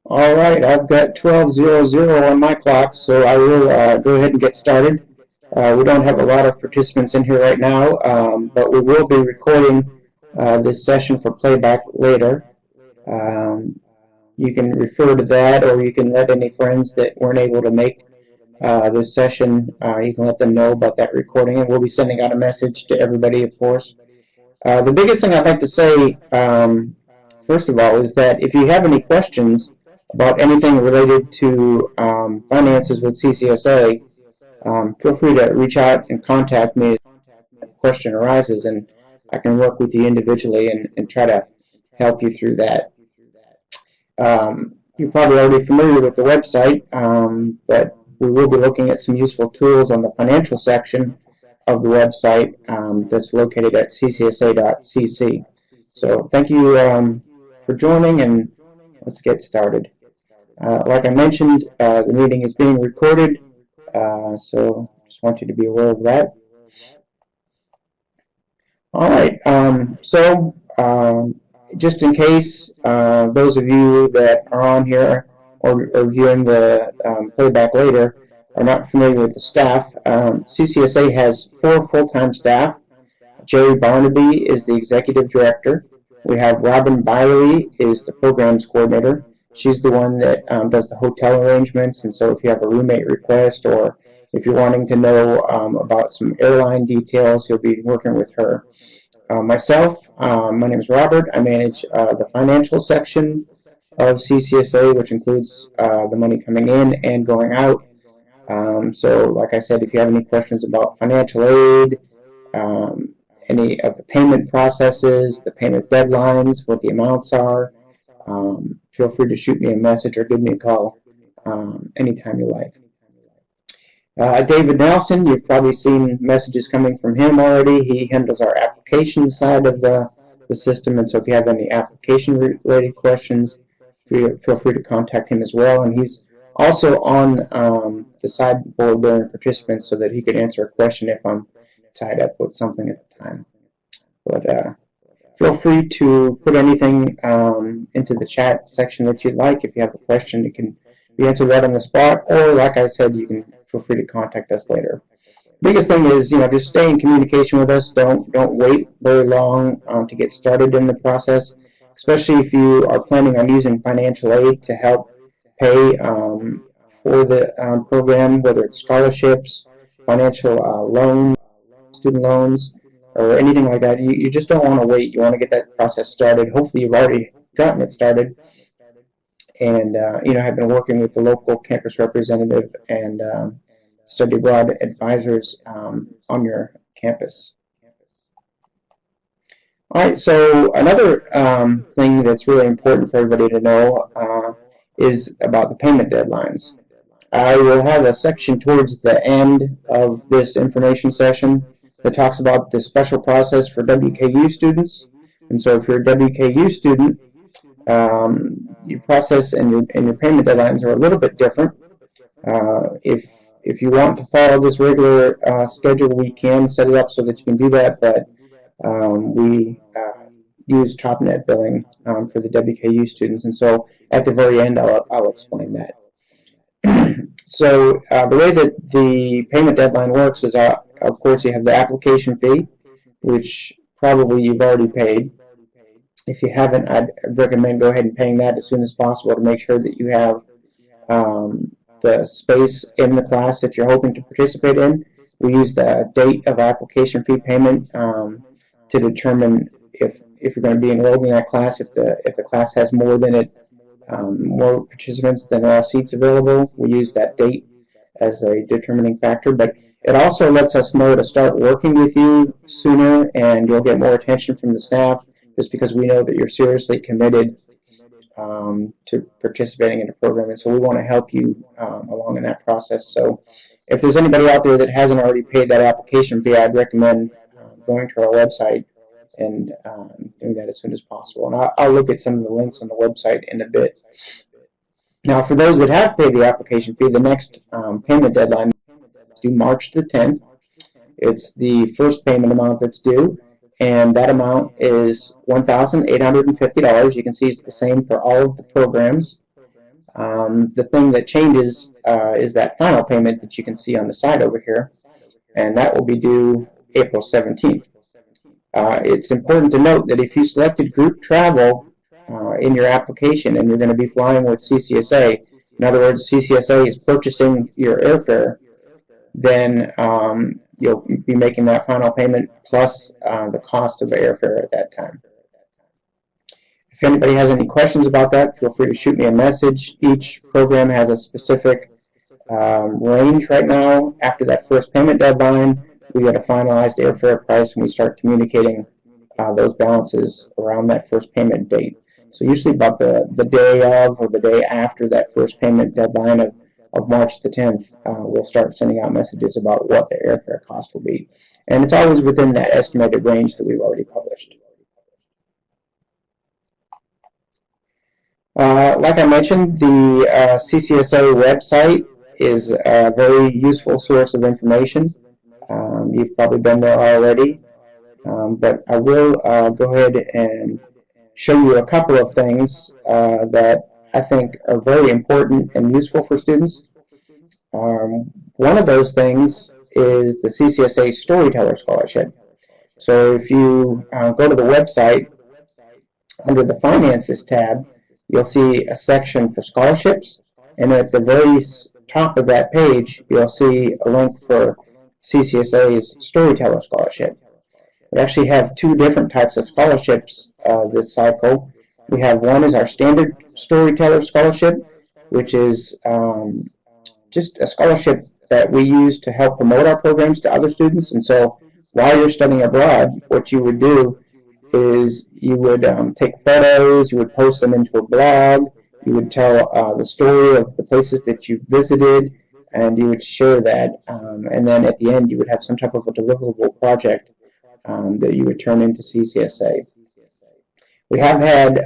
All right, I've got 12:00 on my clock, so I will go ahead and get started. We don't have a lot of participants in here right now, but we will be recording this session for playback later. Um, you can refer to that, or you can let any friends that weren't able to make this session, you can let them know about that recording, and we'll be sending out a message to everybody, of course. The biggest thing I'd like to say, first of all, is that if you have any questions about anything related to finances with CCSA, feel free to reach out and contact me if a question arises, and I can work with you individually and try to help you through that. You're probably already familiar with the website, but we will be looking at some useful tools on the financial section of the website that's located at ccsa.cc. So thank you for joining, and let's get started. Like I mentioned, the meeting is being recorded, so just want you to be aware of that. All right, just in case those of you that are on here or viewing the playback later are not familiar with the staff, CCSA has 4 full-time staff. Jerry Barnaby is the executive director. We have Robin Byerly is the programs coordinator. She's the one that does the hotel arrangements, and so if you have a roommate request or if you're wanting to know about some airline details, you'll be working with her. Myself, my name is Robert. I manage the financial section of CCSA, which includes the money coming in and going out. So, like I said, if you have any questions about financial aid, any of the payment processes, the payment deadlines, what the amounts are, feel free to shoot me a message or give me a call anytime you like. David Nelson, you've probably seen messages coming from him already. He handles our application side of the system, and so if you have any application-related questions, feel free to contact him as well. And he's also on the sideboard there in participants so that he could answer a question if I'm tied up with something at the time. But feel free to put anything into the chat section that you'd like. If you have a question, it can be answered right on the spot, or like I said, you can feel free to contact us later. Biggest thing is, just stay in communication with us. Don't wait very long to get started in the process, especially if you are planning on using financial aid to help pay for the program, whether it's scholarships, financial loans, student loans, or anything like that. You just don't want to wait. You want to get that process started. Hopefully you've already gotten it started, and have been working with the local campus representative and study abroad advisors on your campus. All right, so another thing that's really important for everybody to know is about the payment deadlines. I will have a section towards the end of this information session that talks about the special process for WKU students. And so if you're a WKU student, your process and your payment deadlines are a little bit different. If you want to follow this regular schedule, we can set it up so that you can do that, but we use TopNet billing for the WKU students, and so at the very end I'll explain that. So the way that the payment deadline works is, of course, you have the application fee, which probably you've already paid. If you haven't, I'd recommend go ahead and paying that as soon as possible to make sure that you have the space in the class that you're hoping to participate in. We use the date of application fee payment to determine if you're going to be enrolled in that class. If the class has more participants than there are seats available, we use that date as a determining factor. But it also lets us know to start working with you sooner, and you'll get more attention from the staff, just because we know that you're seriously committed to participating in the program, and so we want to help you along in that process. So if there's anybody out there that hasn't already paid that application fee, I'd recommend going to our website and doing that as soon as possible. And I'll look at some of the links on the website in a bit. Now, for those that have paid the application fee, the next payment deadline is due March the 10th. It's the first payment amount that's due, and that amount is $1,850. You can see it's the same for all of the programs. The thing that changes is that final payment that you can see on the side over here, and that will be due April 17th. It's important to note that if you selected group travel in your application and you're going to be flying with CCSA, in other words, CCSA is purchasing your airfare, then you'll be making that final payment plus the cost of the airfare at that time. If anybody has any questions about that, feel free to shoot me a message. Each program has a specific range right now. After that first payment deadline, we get a finalized airfare price and we start communicating those balances around that first payment date. So usually about the day of or the day after that first payment deadline of March the 10th, we'll start sending out messages about what the airfare cost will be. And it's always within that estimated range that we've already published. Like I mentioned, the CCSA website is a very useful source of information. You've probably been there already, but I will go ahead and show you a couple of things that I think are very important and useful for students. One of those things is the CCSA Storyteller Scholarship. So if you go to the website, under the Finances tab, you'll see a section for scholarships, and at the very top of that page, you'll see a link for CCSA's Storyteller Scholarship. We actually have two different types of scholarships this cycle. We have one is our standard Storyteller Scholarship, which is just a scholarship that we use to help promote our programs to other students. And so while you're studying abroad, what you would do is you would take photos, you would post them into a blog, you would tell the story of the places that you visited, and you would share that. And then at the end, you would have some type of a deliverable project that you would turn into CCSA. We have had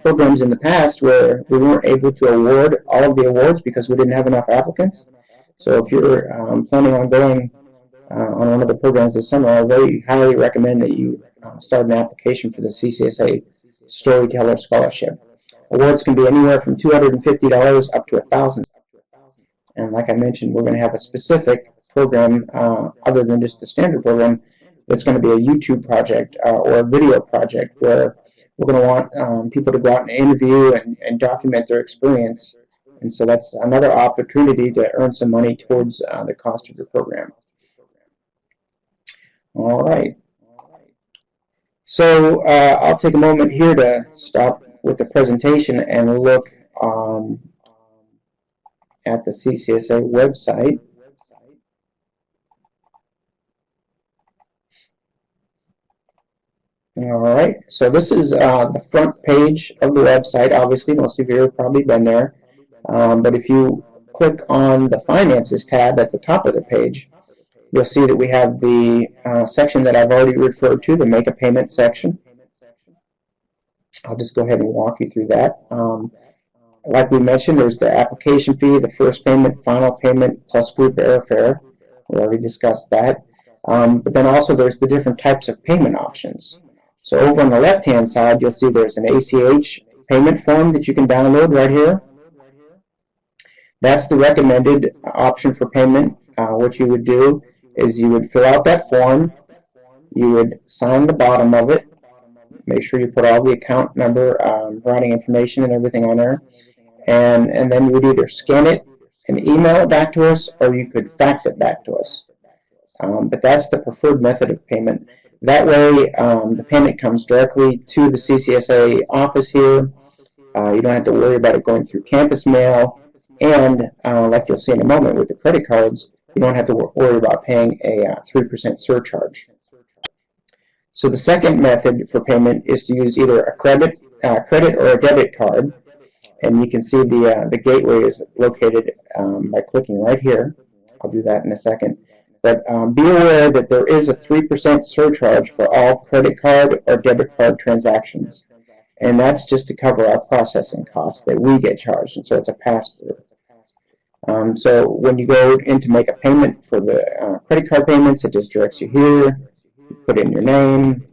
programs in the past where we weren't able to award all of the awards because we didn't have enough applicants. So if you're planning on going on one of the programs this summer, I very highly recommend that you start an application for the CCSA Storyteller Scholarship. Awards can be anywhere from $250 up to $1,000. And like I mentioned, we're going to have a specific program other than just the standard program. It's going to be a YouTube project or a video project where we're going to want people to go out and interview and document their experience. And so that's another opportunity to earn some money towards the cost of your program. All right. So I'll take a moment here to stop with the presentation and look at the CCSA website. All right, so this is the front page of the website. Obviously, most of you have probably been there. But if you click on the Finances tab at the top of the page, you'll see that we have the section that I've already referred to, the Make a Payment section. I'll just go ahead and walk you through that. Like we mentioned, there's the application fee, the first payment, final payment, plus group airfare. We already discussed that. But then also there's the different types of payment options. So over on the left-hand side, you'll see there's an ACH payment form that you can download right here. That's the recommended option for payment. What you would do is you would fill out that form, you would sign the bottom of it, make sure you put all the account number, routing information and everything on there, and then you would either scan it and email it back to us, or you could fax it back to us. But that's the preferred method of payment. That way, the payment comes directly to the CCSA office here. You don't have to worry about it going through campus mail, and like you'll see in a moment with the credit cards, you don't have to worry about paying a 3% surcharge. So the second method for payment is to use either a credit or a debit card, and you can see the gateway is located by clicking right here. I'll do that in a second. But be aware that there is a 3% surcharge for all credit card or debit card transactions, and that's just to cover our processing costs that we get charged, and so it's a pass-through. So when you go in to make a payment for the credit card payments, it just directs you here. You put in your name.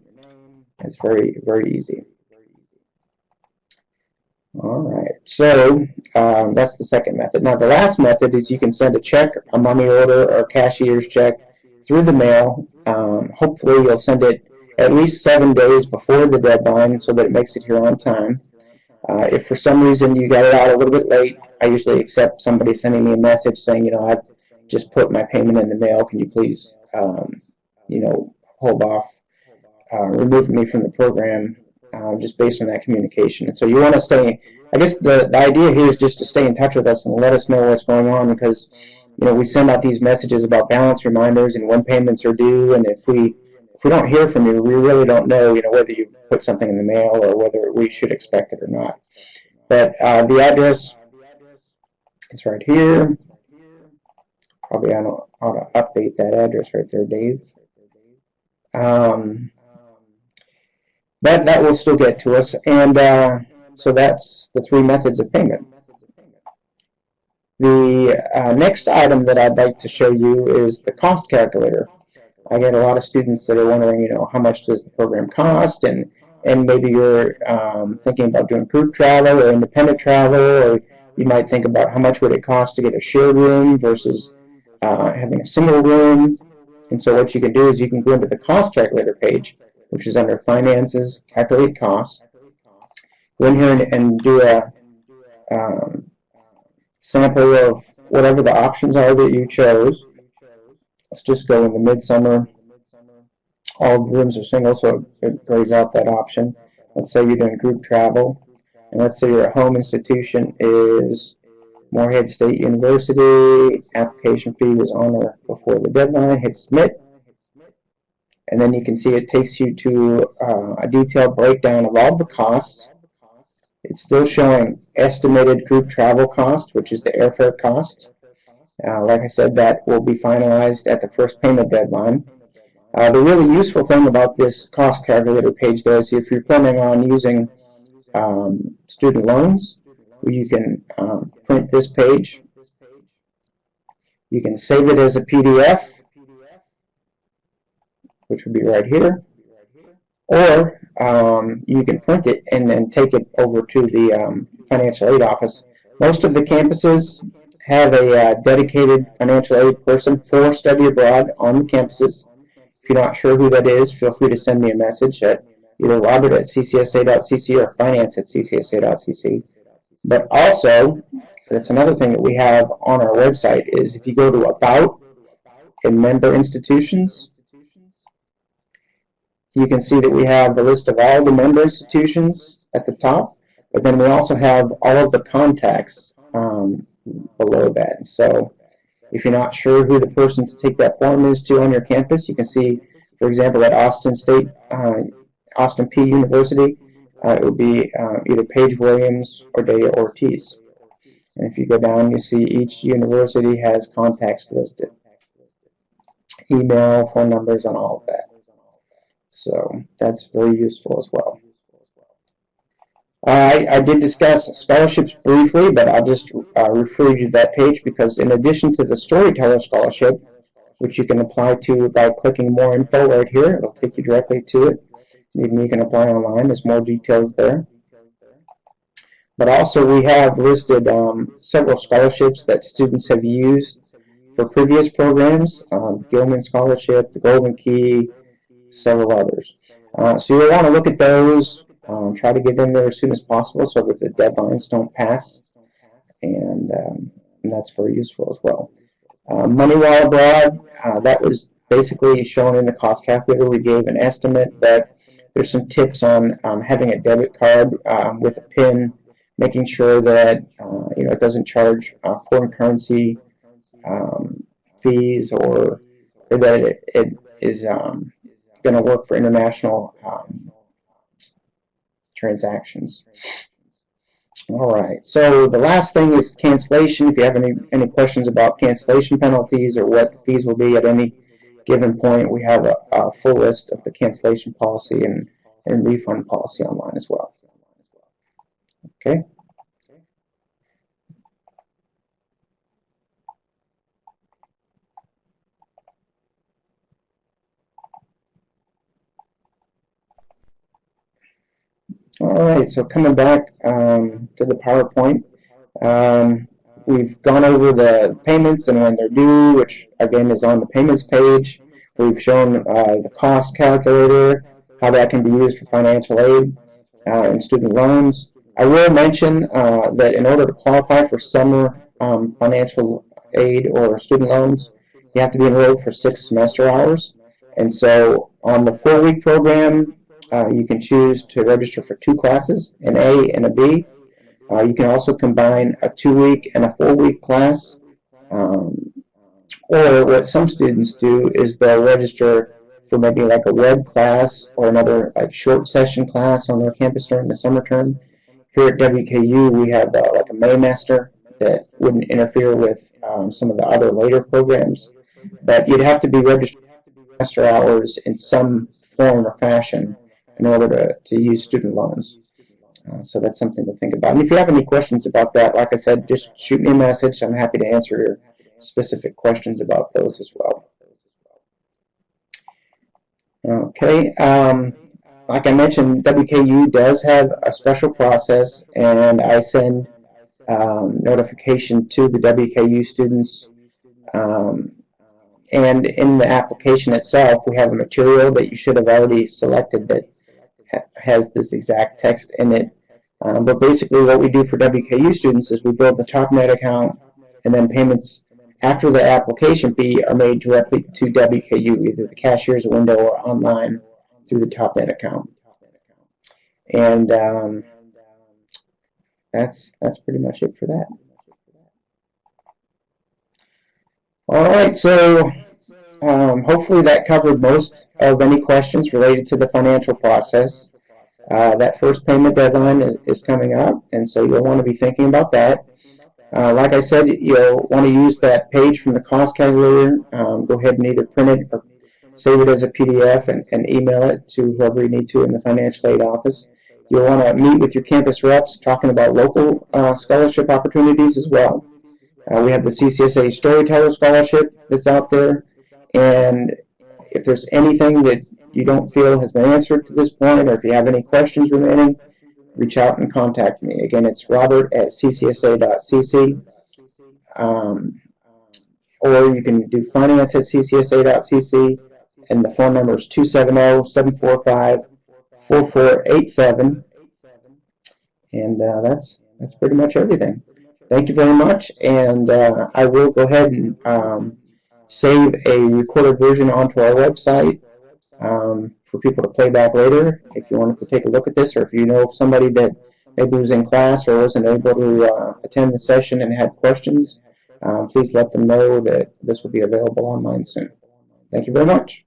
It's very, very easy. All right, so that's the second method. Now the last method is you can send a check, a money order, or a cashier's check through the mail. Hopefully you'll send it at least 7 days before the deadline so that it makes it here on time. If for some reason you got it out a little bit late, I usually accept somebody sending me a message saying, I've just put my payment in the mail. Can you please, hold off removing me from the program just based on that communication. And so you want to stay, I guess the idea here is just to stay in touch with us and let us know what's going on because, we send out these messages about balance reminders and when payments are due. And if we don't hear from you, we really don't know, whether you've put something in the mail or whether we should expect it or not. But the address is right here. Probably ought to update that address right there, Dave. That will still get to us, and so that's the three methods of payment. The next item that I'd like to show you is the cost calculator. I get a lot of students that are wondering, how much does the program cost, and maybe you're thinking about doing group travel or independent travel, or you might think about how much would it cost to get a shared room versus having a single room. And so what you can do is you can go into the cost calculator page, which is under Finances, Calculate Costs. Go in here and do a sample of whatever the options are that you chose. Let's just go in the midsummer. All the rooms are single, so it grays out that option. Let's say you're doing group travel, and let's say your home institution is Morehead State University. Application fee was on or before the deadline. Hit submit. And then you can see it takes you to a detailed breakdown of all the costs. It's still showing estimated group travel cost, which is the airfare cost. Like I said, that will be finalized at the first payment deadline. The really useful thing about this cost calculator page, though, is if you're planning on using student loans, you can print this page. You can save it as a PDF, which would be right here, or you can print it and then take it over to the financial aid office. Most of the campuses have a dedicated financial aid person for study abroad on the campuses. If you're not sure who that is, feel free to send me a message at either robert@ccsa.cc or finance@ccsa.cc. But also, that's another thing that we have on our website is if you go to About and Member Institutions, you can see that we have the list of all the member institutions at the top, but then we also have all of the contacts below that. So if you're not sure who the person to take that form is to on your campus, you can see, for example, at Austin P University, it would be either Paige Williams or Daya Ortiz. And if you go down, you see each university has contacts listed. Email, phone numbers, and all of that. So that's very useful as well. I did discuss scholarships briefly, but I'll just refer you to that page because in addition to the Storyteller Scholarship, which you can apply to by clicking more info right here, it'll take you directly to it. Even you can apply online. There's more details there. But also we have listed several scholarships that students have used for previous programs, the Gilman Scholarship, the Golden Key, several others. So you'll want to look at those, try to get in there as soon as possible so that the deadlines don't pass, and that's very useful as well. Money while abroad, that was basically shown in the cost calculator. We gave an estimate, but there's some tips on having a debit card with a PIN, making sure that it doesn't charge foreign currency fees or that it is going to work for international transactions. All right, so the last thing is cancellation. If you have any questions about cancellation penalties or what the fees will be at any given point, we have a full list of the cancellation policy and refund policy online as well. Okay. All All right, so coming back to the PowerPoint, we've gone over the payments and when they're due, which again is on the payments page. We've shown the cost calculator, how that can be used for financial aid and student loans. I will mention that in order to qualify for summer financial aid or student loans, you have to be enrolled for 6 semester hours. And so on the 4-week program, you can choose to register for 2 classes, an A and a B. You can also combine a 2-week and a 4-week class. Or what some students do is they'll register for maybe like a web class or another like short session class on their campus during the summer term. Here at WKU, we have like a Maymaster that wouldn't interfere with some of the other later programs, but you'd have to be registered for semester hours in some form or fashion in order to use student loans. So that's something to think about. And if you have any questions about that, like I said, just shoot me a message. I'm happy to answer your specific questions about those as well. Okay, like I mentioned, WKU does have a special process, and I send notification to the WKU students. And in the application itself, we have a material that you should have already selected that has this exact text in it. But basically what we do for WKU students is we build the TopNet account, and then payments after the application fee are made directly to WKU, either the cashier's window or online through the TopNet account. And that's pretty much it for that. All right, so hopefully that covered most of any questions related to the financial process. That first payment deadline is coming up, and so you'll want to be thinking about that. Like I said, you'll want to use that page from the cost calculator. Go ahead and either print it or save it as a PDF and email it to whoever you need to in the financial aid office. You'll want to meet with your campus reps talking about local scholarship opportunities as well. We have the CCSA Storyteller Scholarship that's out there, and if there's anything that you don't feel has been answered to this point, or if you have any questions remaining, reach out and contact me. Again, it's robert@ccsa.cc, or you can do finance@ccsa.cc, and the phone number is 270-745-4487, and that's pretty much everything. Thank you very much, and I will go ahead and save a recorded version onto our website for people to play back later if you wanted to take a look at this, or if you know of somebody that maybe was in class or wasn't able to attend the session and had questions, please let them know that this will be available online soon. Thank you very much.